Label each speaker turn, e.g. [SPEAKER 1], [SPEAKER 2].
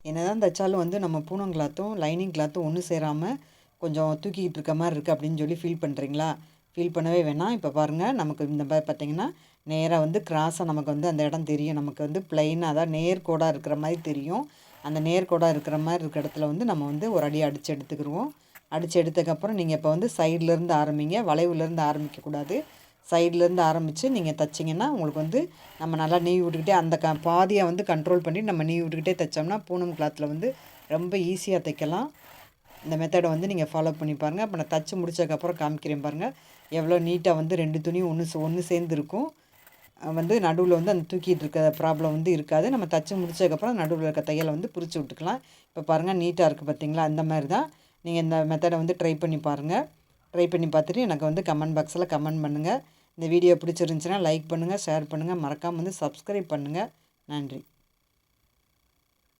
[SPEAKER 1] என்னதான் தைச்சாலும் வந்து நம்ம பூனம் கிளாத்தும் லைனிங் கிளாத்தும் ஒன்று சேராமல் கொஞ்சம் தூக்கிக்கிட்டு இருக்க மாதிரி இருக்குது அப்படின்னு சொல்லி ஃபீல் பண்ணுறீங்களா? ஃபீல் பண்ணவே வேணாம். இப்போ பாருங்கள், நமக்கு இந்த மாதிரி பார்த்தீங்கன்னா நேராக வந்து கிராஸாக நமக்கு வந்து அந்த இடம் தெரியும். நமக்கு வந்து பிளைனாக அதான் நேர்கோடாக இருக்கிற மாதிரி தெரியும். அந்த நேர்கோடாக இருக்கிற மாதிரி இருக்கிற இடத்துல வந்து நம்ம வந்து ஒரு அடி அடித்து எடுத்துக்கிடுவோம். அடித்து எடுத்ததுக்கப்புறம் நீங்கள் இப்போ வந்து சைட்லேருந்து ஆரம்பிங்க, வளைவுலேருந்து ஆரம்பிக்கக்கூடாது. சைட்லேருந்து ஆரம்பித்து நீங்கள் தைச்சிங்கன்னா உங்களுக்கு வந்து நம்ம நல்லா நீவி விட்டுக்கிட்டே அந்த பாதியை வந்து கண்ட்ரோல் பண்ணி நம்ம நீவி விட்டுக்கிட்டே தைச்சோம்னா பூனம் கிளாத்தில் வந்து ரொம்ப ஈஸியாக தைக்கலாம். இந்த மெத்தடை வந்து நீங்கள் ஃபாலோ பண்ணி பாருங்கள். அப்போ நான் தைச்சி முடிச்சதுக்கப்புறம் காமிக்கிறேன் பாருங்கள். எவ்வளோ நீட்டாக வந்து 2 துணியும் ஒன்று சேர்ந்து இருக்கும். வந்து நடுவில் வந்து அந்த தூக்கிட்டு இருக்க ப்ராப்ளம் வந்து இருக்காது. நம்ம தைச்சி முடிச்சதுக்கப்புறம் நடுவில் இருக்க தையலை வந்து பிரித்து விட்டுக்கலாம். இப்போ பாருங்கள், நீட்டாக இருக்குது பார்த்தீங்களா? அந்த மாதிரி தான் நீங்கள் இந்த மெத்தடை வந்து ட்ரை பண்ணி பாருங்கள். ட்ரை பண்ணி பார்த்துட்டு எனக்கு வந்து கமெண்ட் பாக்ஸில் கமெண்ட் பண்ணுங்கள். இந்த வீடியோ பிடிச்சிருந்துச்சுன்னா லைக் பண்ணுங்கள், ஷேர் பண்ணுங்கள், மறக்காமல் வந்து சப்ஸ்கிரைப் பண்ணுங்கள். நன்றி.